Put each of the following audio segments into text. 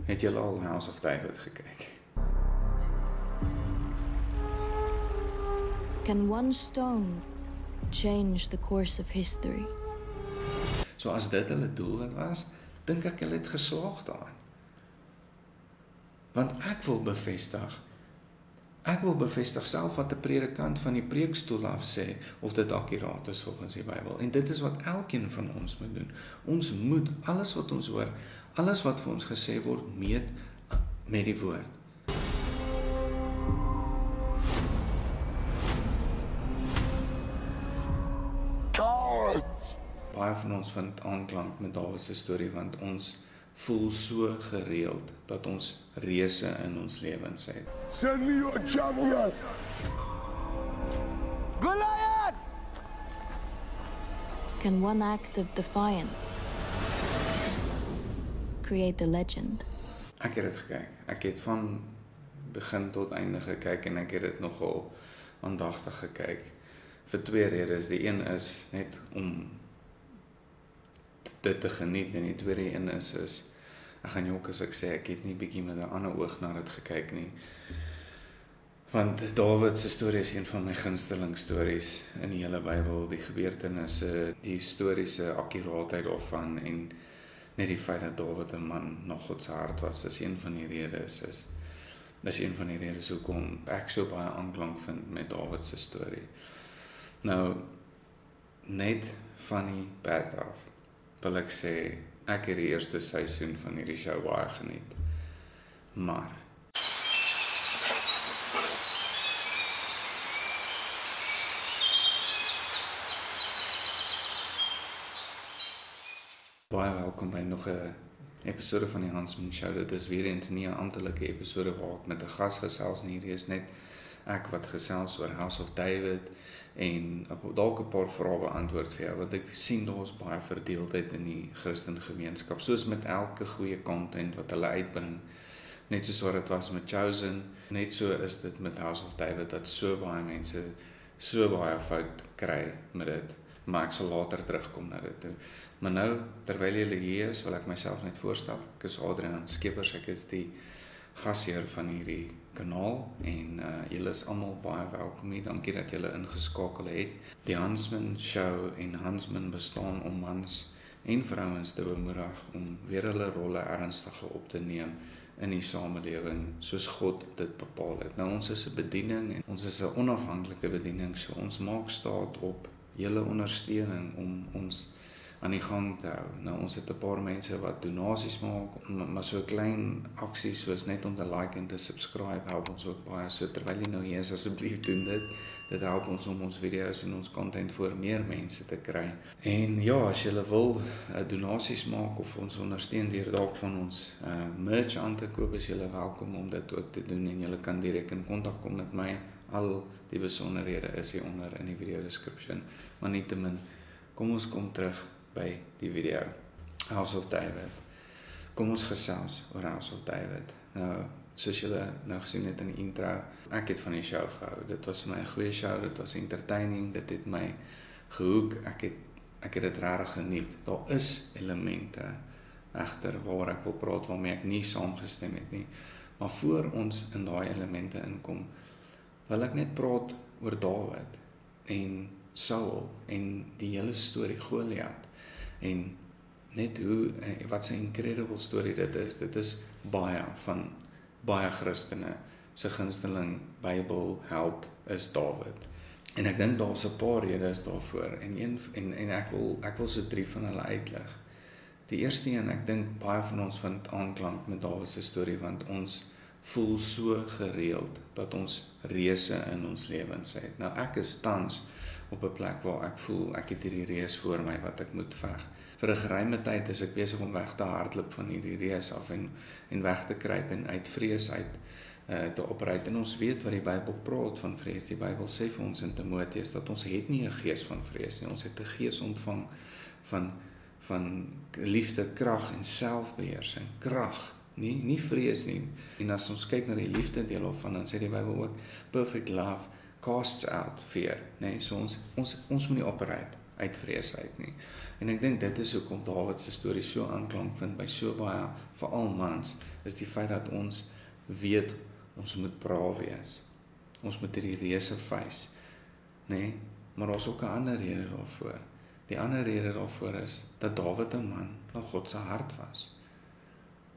Het julle al House of David gekyk? Can one stone change the course of history? So as dit hulle doelwit was, dink ek hulle het geslaag daarin. Want ek wil bevestig self wat 'n predikant van die preekstoel af sê, of dit akkuraat is volgens die Bybel. En dit is wat elkeen van ons moet doen. Ons moet alles wat ons hoor, alles wat vir ons gesê word, meet met die woord. Baie van ons vind aanklank met Dawid se storie, want ons voel so gereeld dat ons reëse in ons lewens het. Send me your champion! Goliath! Can one act of defiance create the legend? Ek het dit gekyk. Ek het van begin tot einde gekyk en ek het dit nogal aandagtig gekyk. Vir twee redes. Die een is net om dit te geniet en die tweede een is ek gaan jok as ek sê ek het nie bietjie met 'n ander oog na dit gekyk nie. Want Dawid se storie is een van my gunsteling stories in die hele Bybel, die gebeurtenisse, die historiese akkuraatheid daarvan en net die feit dat Dawid 'n man na God se hart was, is een van die redes hoekom ek so baie aanklank vind met Dawid se storie. Nou, net van die pad af wil ek sê, ek het die eerste seisoen van hierdie show baie geniet. Maar baie welkom by nog 'n episode van die Hansman Show. Dit is weer eens nie 'n amptelike episode waar ek met 'n gas gesels nie. Hierdie is net ek wat gesels oor House of David en dalk 'n paar vrae beantwoord vir jou, want ek sien daar's baie verdeeldheid in die Christen gemeenskap, soos met elke goeie content wat hulle uitbring. Net soos wat dit was met Chosen, net so is dit met House of David, dat so baie mense so baie fout kry met dit. Maar ek sal later terugkom na dit toe. Maar nou, terwyl julle hier is, wil ek myself net voorstel. Ek is Adrian Skeepers, ek is die gasheer van hierdie kanaal en julle is almal baie welkom hier. Dankie dat julle ingeskakel het. Die Hansman Show en Hansman bestaan om mans en vrouens te bemoedig om weer hulle rolle ernstiger op te neem in die samelewing soos God dit bepaal het. Nou ons is 'n bediening en ons is 'n onafhanklike bediening, so ons maak staat op julle ondersteuning om ons aan die gang te hou. Nou ons het 'n paar mense wat donasies maak, maar so klein aksies soos net om te like en te subscribe help ons ook baie. So terwyl jy nou hier is, asseblief doen dit. Dit help ons om ons video's en ons content voor meer mense te kry. En ja, as jy wil donasies maak of ons ondersteun deur dalk van ons merch aan te koop, is jy welkom om dit ook te doen en jy kan direk in kontak kom met my. Al die besonderhede is hier onder in die video description. Maar nietemin, kom ons kom terug by die video. House of David. Kom ons gesels oor House of David. Nou, soos julle nou gesien het in die intro, ek het van die show gehou. Dit was my 'n goeie show, dit was entertaining, dit het my gehoek. Ek het dit regtig geniet. Daar is elemente egter waar ek wil praat waarmee ek nie saamgestem het nie. Maar voor ons in daai elemente inkom, wil ek net praat oor Dawid en Saul en die hele storie Goliat en net hoe wat 'n incredible storie dit is. Dit is baie Christene se gunsteling Bybelheld is Dawid. En ek dink daar's 'n paar redes daarvoor en ek wil so 3 van hulle uitlig. Die eerste een, ek dink baie van ons vind aanklank met Dawid se storie, want ons voel so gereeld dat ons reëse in ons lewens het. Nou ek is tans op 'n plek waar ek voel ek het hierdie reus voor my wat ek moet veg. Vir 'n geruime tyd is ek besig om weg te hardloop van hierdie reus af en weg te kruip en uit vrees uit te operate. En ons weet wat die Bybel praat van vrees. Die Bybel sê vir ons in Timoteus dat ons het nie 'n gees van vrees nie. Ons het 'n gees ontvang van liefde, krag en selfbeheersing. Krag, nie vrees nie. En as ons kyk na die liefde deel daarvan, dan sê die Bybel ook perfect love casts out fear, nee, so ons moet nie operate uit vrees uit nie. En ek dink dit is hoekom Dawid se storie so aanklank vind by so baie, veral mans, is die feit dat ons weet, ons moet braaf wees. Ons moet hierdie reëse face, nee, maar daar is ook 'n ander rede daarvoor. Die ander rede daarvoor is, dat Dawid 'n man na God se hart was.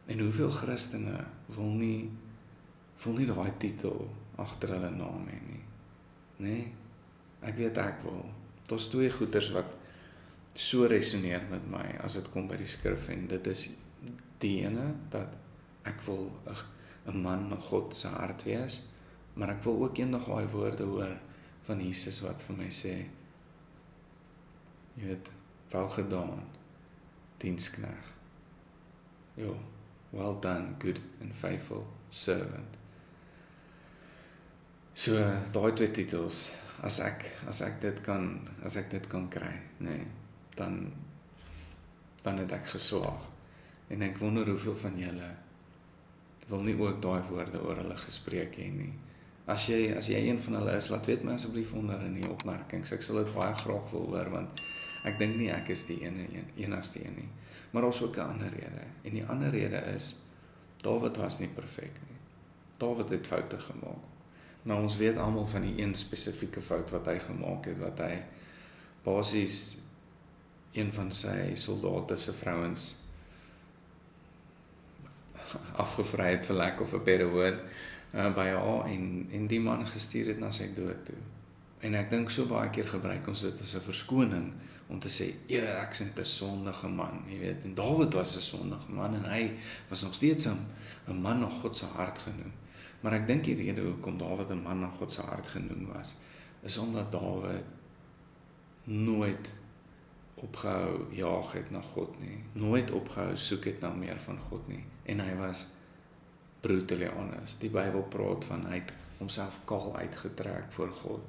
En hoeveel Christene wil nie daai titel agter hulle naam hê nie. Nee, ek weet ek wil. Daar's twee goeters wat so resoneer met my as dit kom by die skrif, en dit is die ene, dat ek wil 'n man na God se hart wees, maar ek wil ook eendag daai woorde hoor van Jesus wat vir my sê, jy weet, wel gedaan, diensknegt. Jo, well done, good and faithful servant. So, daai twee titels, as ek dit kan kry, nee, dan het ek geslaag. En ek wonder hoeveel van julle wil nie ook daai woorde oor hulle gespreek hê nie. As jy een van hulle is, laat weet my asseblief onder in die opmerkings. Ek sal dit baie graag wil hoor, want ek dink nie ek is die enigste een nie. Maar daar's ook 'n ander rede. En die ander rede is, Dawid was nie perfek nie. Dawid het foute gemaak. Nou ons weet almal van die een spesifieke fout wat hy gemaak het, wat hy basies een van sy soldate se vrouens afgevry het, vir lack of a better word, by haar, en die man gestuur het na sy dood toe. En ek dink so baie keer gebruik ons dit as 'n verskoning om te sê, ek is net 'n sondige man, jy weet. En Dawid was 'n sondige man, en hy was nog steeds 'n man na God se hart genoem. Maar ek dink die rede hoekom Dawid 'n man na God se hart genoem was, is omdat Dawid nooit opgehou jaag het na God nie, nooit opgehou soek het na meer van God nie, en hy was brutally honest. Die Bybel praat van hy het homself kaal uitgetrek voor God,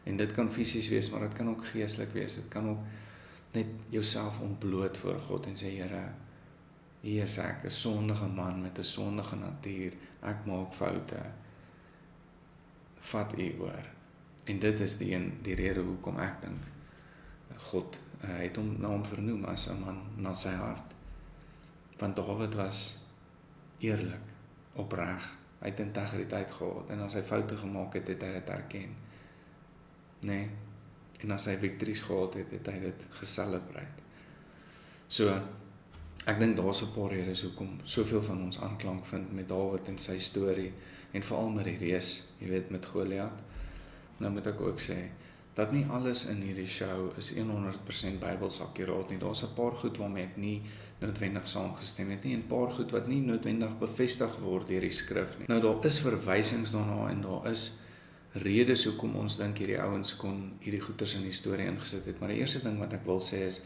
en dit kan fisies wees, maar dit kan ook geestelik wees, dit kan ook net jouself ontbloot voor God en sê, Here, hier is ek, 'n sondige man met 'n sondige natuur, ek maak foute, vat U oor. En dit is die rede hoekom ek dink God het hom na hom vernoem as 'n man na sy hart. Want Dawid was eerlik, opreg, hy het integriteit gehad, en as hy foute gemaak het, het hy dit erken. Nee, en as hy victories gehad het, het hy dit geselebreer. So, ek dink daar's 'n paar redes hoekom soveel van ons aanklank vind met Dawid en sy storie, en veral met die reus, jy weet, met Goliat. Nou moet ek ook sê, dat nie alles in hierdie show is 100% Bybels akkuraat nie. Daar's 'n paar goed waarmee ek nie noodwendig saamgestem het nie, en 'n paar goed wat nie noodwendig bevestig word deur die skrif nie. Nou daar is verwysings daarna, en daar is redes hoekom ons dink hierdie ouens kon hierdie goeters in die storie ingesit het. Maar die eerste ding wat ek wil sê is,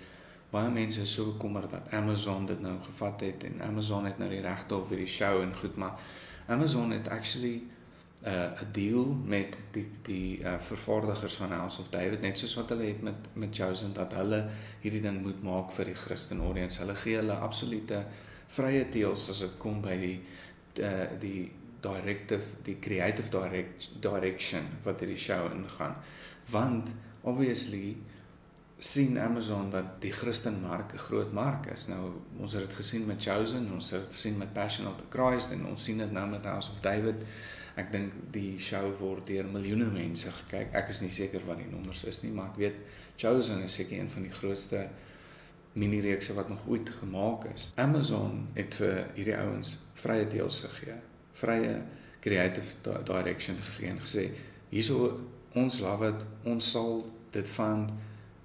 baie mense is so bekommerd dat Amazon dit nou gevat het, en Amazon het nou die regte op hierdie show en goed, maar Amazon het actually 'n deal met die vervaardigers van House of David, net soos wat hulle het met Chosen, dat hulle hierdie ding moet maak vir die Christen audience. Hulle gee hulle absolute vrye teels as dit kom by die creative direction wat hierdie show ingaan. Want obviously sien Amazon dat die Christenmark 'n groot mark is. Nou, ons het dit gesien met Chosen, ons het dit gesien met Passion of the Christ, en ons sien dit nou met House of David. Ek dink die show word deur miljoene mense gekyk. Ek is nie seker wat die nommers is nie, maar ek weet Chosen is seker een van die grootste mini-reekse wat nog ooit gemaak is. Amazon het vir hierdie ouens vrye deels gegee, vrye creative direction gegee, en gesê, hierso, ons love it, ons sal dit fund,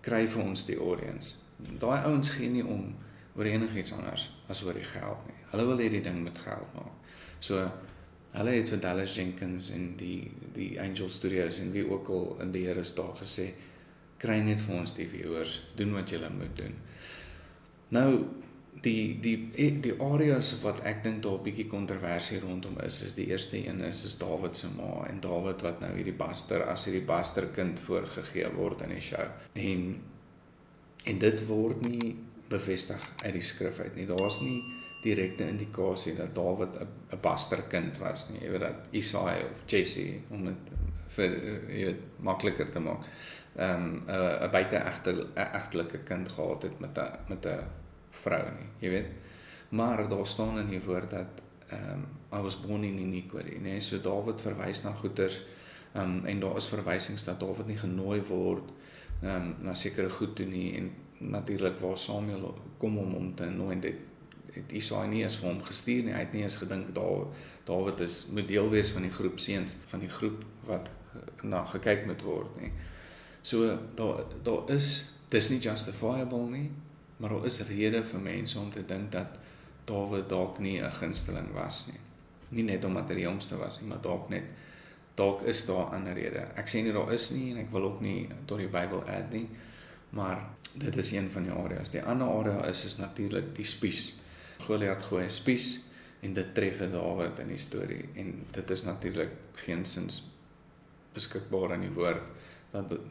kry vir ons die audience. Daai ouens gee nie om oor enigiets anders as oor die geld nie. Hulle wil hê die ding met geld maak. So, hulle het vir Dallas Jenkins en die Angel Studios en wie ook al in beheer is daar gesê, kry net vir ons die viewers, doen wat julle moet doen. Nou, die areas wat ek dink daar 'n bietjie kontroversie rondom is die eerste een is Dawid se ma, en Dawid wat nou hierdie basterkind voorgegee word in die show. En dit word nie bevestig uit die skrif uit nie. Daar's nie direkte indikasie dat Dawid 'n basterkind was nie. Jy weet dat Isaai of Jesse, om dit vir makliker te maak, 'n buite-egtelike kind gehad het met 'n vrou nie, jy weet. Maar daar staan in die woord dat I was born in iniquity, nee, so Dawid verwys na goeters, en daar is verwysings dat Dawid nie genooi word, na sekere goed toe nie, en natuurlik waar Samuel kom om hom te nooi, het Isaai nie eens vir hom gestuur nie, hy het nie eens gedink, Dawid moet deel wees van die groep seuns, van die groep wat na gekyk moet word nie. So, daar is, dis nie justifiable nie, maar daar is rede vir mense om te dink dat Dawid dalk nie 'n gunsteling was nie. Nie net omdat hy die jongste was nie, maar dalk is daar ander rede. Ek sê nie daar is nie, en ek wil ook nie tot die Bybel add nie, maar dit is een van die areas. Die ander area is natuurlik die spies. Goliat gooi 'n spies, en dit tref Dawid in die storie, en dit is natuurlik geensins beskikbaar in die woord,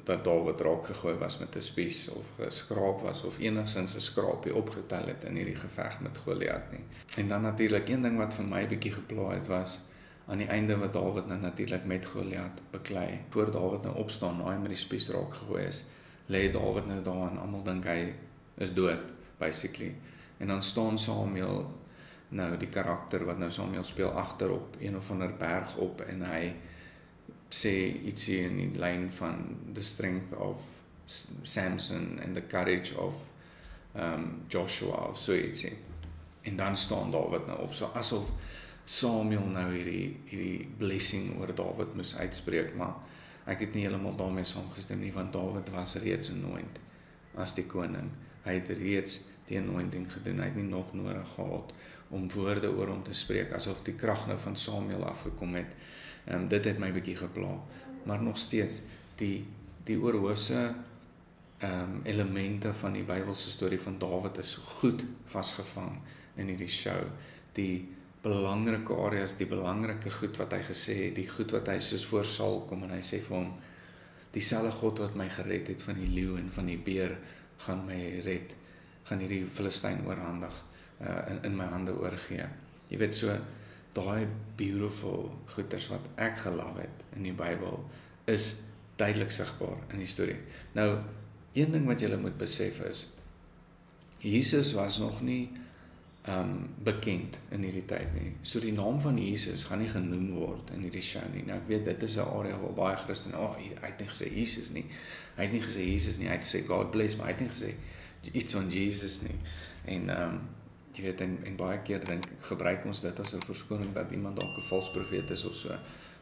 dat Dawid raak gegooi was met 'n spies, of geskraap was, of enigstens 'n skraapie opgetel het in hierdie geveg met Goliat nie. En dan natuurlik, een ding wat vir my bietjie gepla het, was, aan die einde wat Dawid nou natuurlik met Goliat beklei, voor Dawid nou opstaan, na hy met die spies raak gegooi is, lê Dawid nou daar, en almal dink hy is dood, basically. En dan staan Samuel, nou die karakter wat nou Samuel speel, agter op een of ander berg op, en hy sê ietsie in die lyn van the strength of Samson and the courage of Joshua, of so ietsie. En dan staan Dawid nou op, so asof Samuel nou hierdie blessing oor Dawid moes uitspreek, maar ek het nie heeltemal daarmee saamgestem nie, want Dawid was reeds anoint as die koning. Hy het reeds die anointing gedoen, hy het nie nog nodig gehad om woorde oor hom te spreek, asof die krag nou van Samuel afgekom het. Dit het my bietjie gepla, maar nog steeds, die oorhoofse elemente van die Bybelse storie van Dawid is goed vasgevang in hierdie show. Die belangrike areas, die belangrike goed wat hy gesê het, die goed wat hy soos voor Saul kom, en hy sê vir hom, dieselfde God wat my gered het van die leeu en van die beer, gaan my red, gaan hierdie Filistyn oorhandig, in my hande oorgee. Jy weet, so, daai beautiful goeders wat ek gelaf het in die Bybel, is duidelik sigbaar in die storie. Nou, een ding wat julle moet besef is, Jesus was nog nie bekend in hierdie tyd nie. So die naam van Jesus gaan nie genoem word in hierdie show nie. Nou, ek weet, dit is 'n area waar baie Christene, hy het nie gesê Jesus nie, hy het nie gesê Jesus nie, hy het gesê God bless, maar hy het nie gesê iets van Jesus nie. En jy weet, en baie keer gebruik ons dit as 'n verskoning dat iemand dalk 'n vals profeet is of so.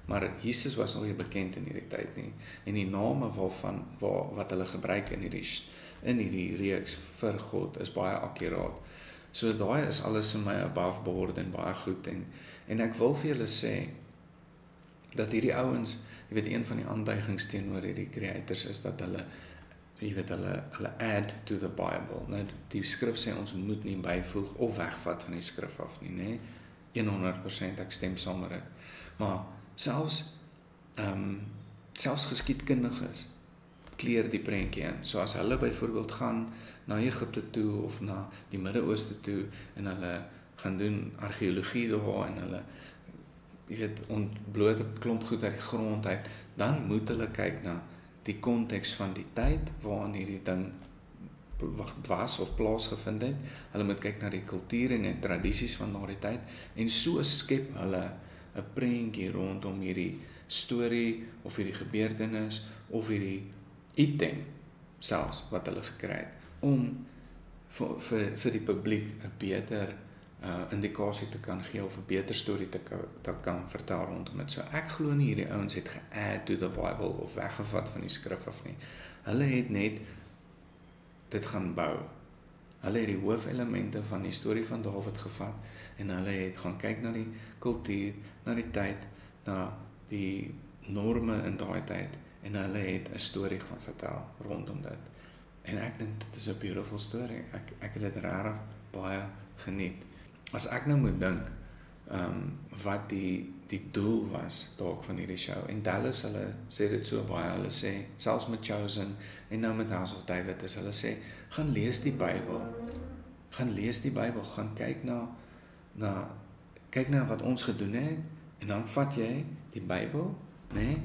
Maar Jesus was nog nie bekend in hierdie tyd nie. En die name wat hulle gebruik in hierdie reeks vir God is baie akkuraat. So daai is alles vir my above board en baie goed. En ek wil vir julle sê dat hierdie ouens, jy weet, een van die aanduigings teenoor hierdie creators is dat hulle add to the Bible. Nou, die skrif sê ons moet nie byvoeg of wegvat van die skrif af nie, nee? 100% ek stem saam met dit. Maar selfs geskiedkundiges kleer die prentjie in. So as hulle byvoorbeeld gaan na Egipte toe of na die Midde-Ooste toe en hulle gaan doen argeologie daar en hulle ontbloot 'n klomp goed uit die grond uit, dan moet hulle kyk na die konteks van die tyd waarin hierdie ding was of plaasgevind het. Hulle moet kyk na die kultuur en die tradisies van daardie tyd en so skep hulle 'n prentjie rondom hierdie storie of hierdie gebeurtenis of hierdie item selfs wat hulle gekry het om vir die publiek 'n beter indikasie te kan gee of 'n beter storie te kan vertel rondom dit. So ek glo nie hierdie ouens het ge-add to the Bible of weggevat van die skrif af nie. Hulle het net dit gaan bou. Hulle het die hoofelemente van die storie van Dawid gevat en hulle het gaan kyk na die kultuur, na die tyd, na die norme in daai tyd en hulle het 'n storie gaan vertel rondom dit. En ek dink dit is 'n beautiful story. Ek het dit regtig baie geniet. As ek nou moet dink wat die doel was dalk van hierdie show, en Dallas, hulle sê dit so baie, hulle sê, selfs met Chosen en nou met House of David, is hulle sê, gaan lees die Bybel, gaan kyk na wat ons gedoen het, en dan vat jy die Bybel, nee,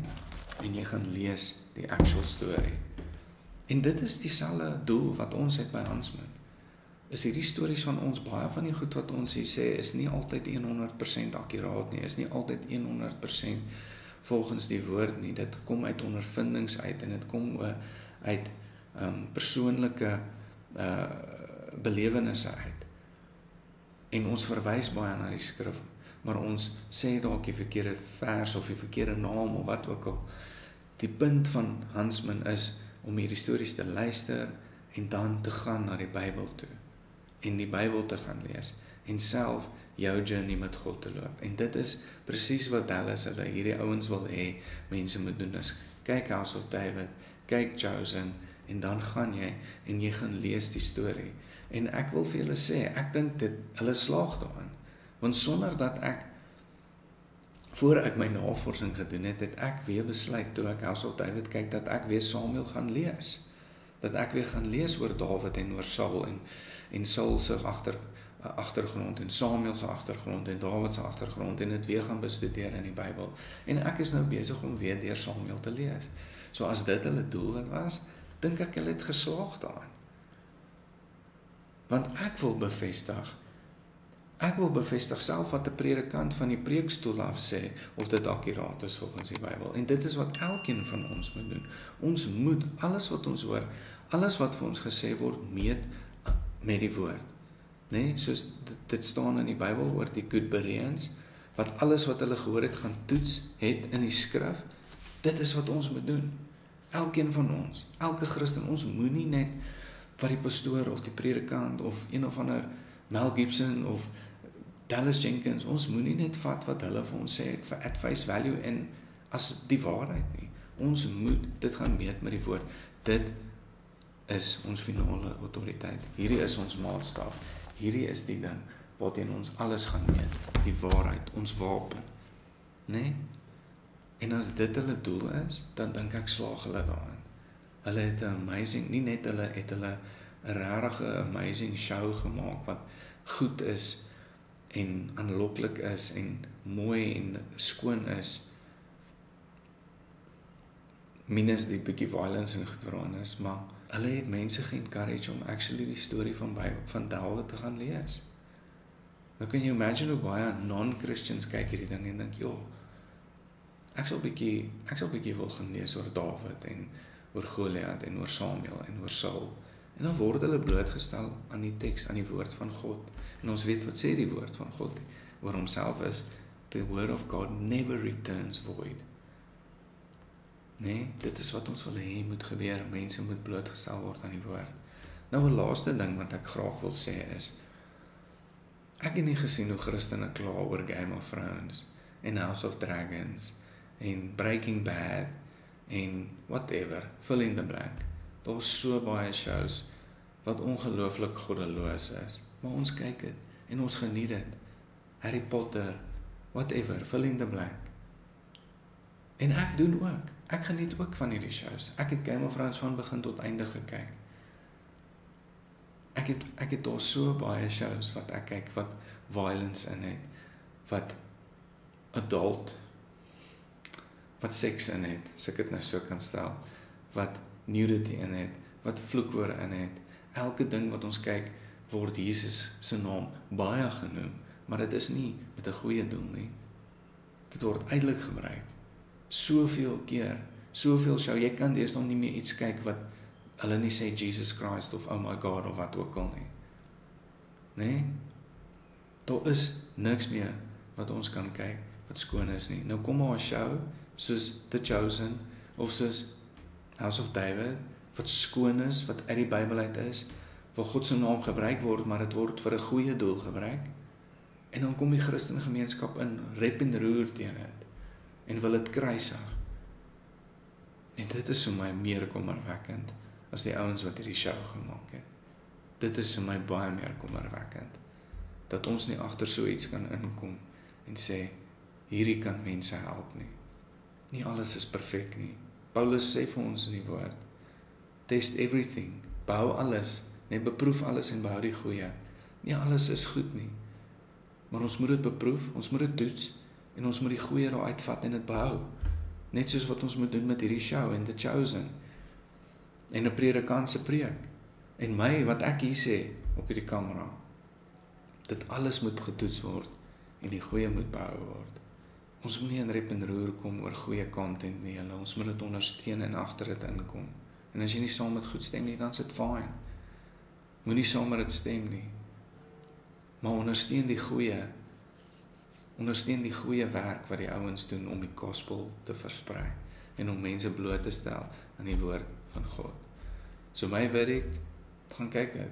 en jy gaan lees die actual story. En dit is dieselfde doel wat ons het by Huntsman. is hierdie stories van ons, baie van die goed wat ons hier sê, is nie altyd 100% akkuraat nie, is nie altyd 100% volgens die woord nie. Dit kom uit ondervindings uit, en dit kom uit persoonlike belewennisse uit. En ons verwys baie na die skrif, maar ons sê dalk die verkeerde vers, of die verkeerde naam, of wat ook al. Die punt van Huntsman is, om hierdie stories te luister, en dan te gaan na die Bybel toe, en die Bybel te gaan lees, en self jou journey met God te loop. En dit is presies wat Dallas hulle, hierdie ouens wil hê, mense moet doen, is kyk House of David, kyk Chosen, en dan gaan jy, en jy gaan lees die storie. En ek wil vir julle sê, ek dink dit, hulle slaag daarin, want sonder dat ek, voor ek my navorsing gedoen het, het ek weer besluit, toe ek House of David kyk, dat ek weer Samuel gaan lees, dat ek weer gaan lees oor Dawid en oor Saul, en Saul se agtergrond, en Samuel se agtergrond, en Dawid se agtergrond, en dit weer gaan bestudeer in die Bybel. En ek is nou besig om weer deur Samuel te lees. So as dit hulle doel was, dink ek hulle het geslaag daarin. Want ek wil bevestig self wat 'n predikant van die preekstoel af sê, of dit akkuraat is volgens die Bybel. En dit is wat elkeen van ons moet doen. Ons moet alles wat ons hoor, alles wat vir ons gesê word, meet met die woord. Nee, soos dit staan in die Bybel oor die Good Bereans, wat alles wat hulle gehoor het gaan toets het in die skrif. Dit is wat ons moet doen. Elkeen van ons, elke Christen, ons moenie net wat die pastoor of die predikant of een of ander Mel Gibson of Dallas Jenkins, ons moenie net vat wat hulle vir ons sê vir at face value en as die waarheid nie. Ons moet dit gaan meet met die woord. Dit is ons finale autoriteit. Hierdie is ons maatstaf. Hierdie is die ding waarteen ons alles gaan meet. Die waarheid, ons wapen. Nee? En as dit hulle doel is, dan dink ek slaag hulle daarin. Hulle het 'n amazing, nie net hulle het hulle 'n regtig amazing show gemaak wat goed is en aanloklik is en mooi en skoon is. Minus die bietjie violence en goed waaraan is, maar hulle het mense ge-encourage om actually die storie van Dawid te gaan lees. Nou kan jy imagine hoe baie non-Christians kyk hierdie ding en dink, joh, ek sal bietjie wil gaan lees oor Dawid en oor Goliat en oor Samuel en oor Saul. En dan word hulle blootgestel aan die teks, aan die woord van God. En ons weet wat sê die woord van God oor homself is, the word of God never returns void. Nee, dit is wat ons wil hê moet gebeur. Mense moet blootgestel word aan die woord. Nou 'n laaste ding wat ek graag wil sê is, ek het nie gesien hoe Christene kla oor Game of Thrones en House of Dragons en Breaking Bad en whatever, fill in the blank. Daar's so baie shows wat ongelooflik goddeloos is, maar ons kyk dit en ons geniet dit. Harry Potter, whatever, fill in the blank. En ek doen ook. Ek geniet ook van hierdie shows. Ek het Game of Thrones van begin tot einde gekyk. Ek het daar so baie shows wat ek kyk wat violence in het, wat adult, wat seks in het, as ek dit nou so kan stel, wat nudity in het, wat vloekwoorde in het. Elke ding wat ons kyk, word Jesus se naam baie genoem, maar dit is nie met 'n goeie doel nie. Dit word uitelik gebruik. Soveel keer, soveel show, jy kan deesdae nie meer iets kyk wat hulle nie sê Jesus Christ of oh my God of wat ook al nie. Nee? Daar is niks meer wat ons kan kyk wat skoon is nie. Nou kom maar 'n show soos The Chosen of soos House of David wat skoon is, wat uit die Bybel uit is, waar God se naam gebruik word, maar dit word vir 'n goeie doel gebruik. En dan kom die Christelike gemeenskap in rep en roer teen dit en wil dit kruisig. En dit is vir my meer kommerwekkend as die ouens wat hierdie show gemaak het. Dit is vir my baie meer kommerwekkend dat ons nie agter so iets kan inkom en sê hierdie kan mense help nie. Nie alles is perfek nie. Paulus sê vir ons in die woord, test everything, behou alles, net beproef alles en behou die goeie. Nie alles is goed nie, maar ons moet dit beproef, ons moet dit toets en ons moet die goeie daar uitvat en dit behou. Net soos wat ons moet doen met hierdie show en The Chosen en 'n predikant se preek. En wat ek hier sê, op hierdie kamera. Dit alles moet getoets word en die goeie moet behou word. Ons moet nie in rep en roer kom oor goeie content nie, ons moet dit ondersteun en agter dit inkom. En as jy nie saam met goed stem nie, dan is dit fyn. Moenie saam met dit stem nie. Maar ondersteun die goeie werk wat die ouens doen om die gospel te versprei en om mense bloot te stel aan die woord van God. So my verdict, gaan kyk dit.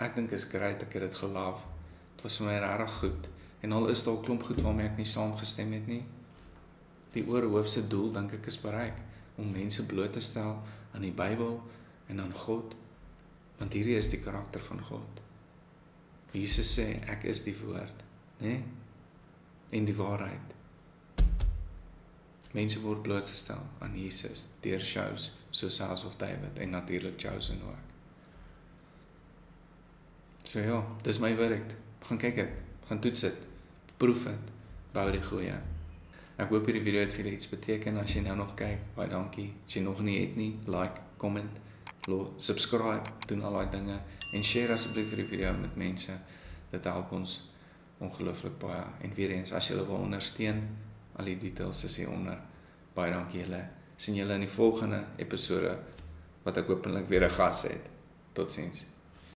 Ek dink is great, ek het dit geloof. Dit was vir my regtig goed. En al is daar 'n klomp goed waarmee ek nie saamgestem het nie. Die oorhoofse doel dink ek is bereik om mense bloot te stel aan die Bybel en aan God, want hierdie is die karakter van God. Jesus sê ek is die woord, né? En die waarheid. Mense word blootgestel aan Jesus deur shows soos House of David en natuurlik Chosen ook. So ja, dis my werk. Gaan kyk dit, gaan toets dit, proef dit, bou die goeie. Ek hoop hierdie video het vir julle iets beteken. As jy nou nog kyk, baie dankie. As jy nog nie het nie, like, comment, subscribe, doen al daai dinge en share asseblief hierdie video met mense. Dit help ons ongelooflik baie. En weer eens, as julle wil ondersteun, al die details is hier onder. Baie dankie julle. Sien julle in die volgende episode wat ek hopelik weer 'n gas het. Totsiens.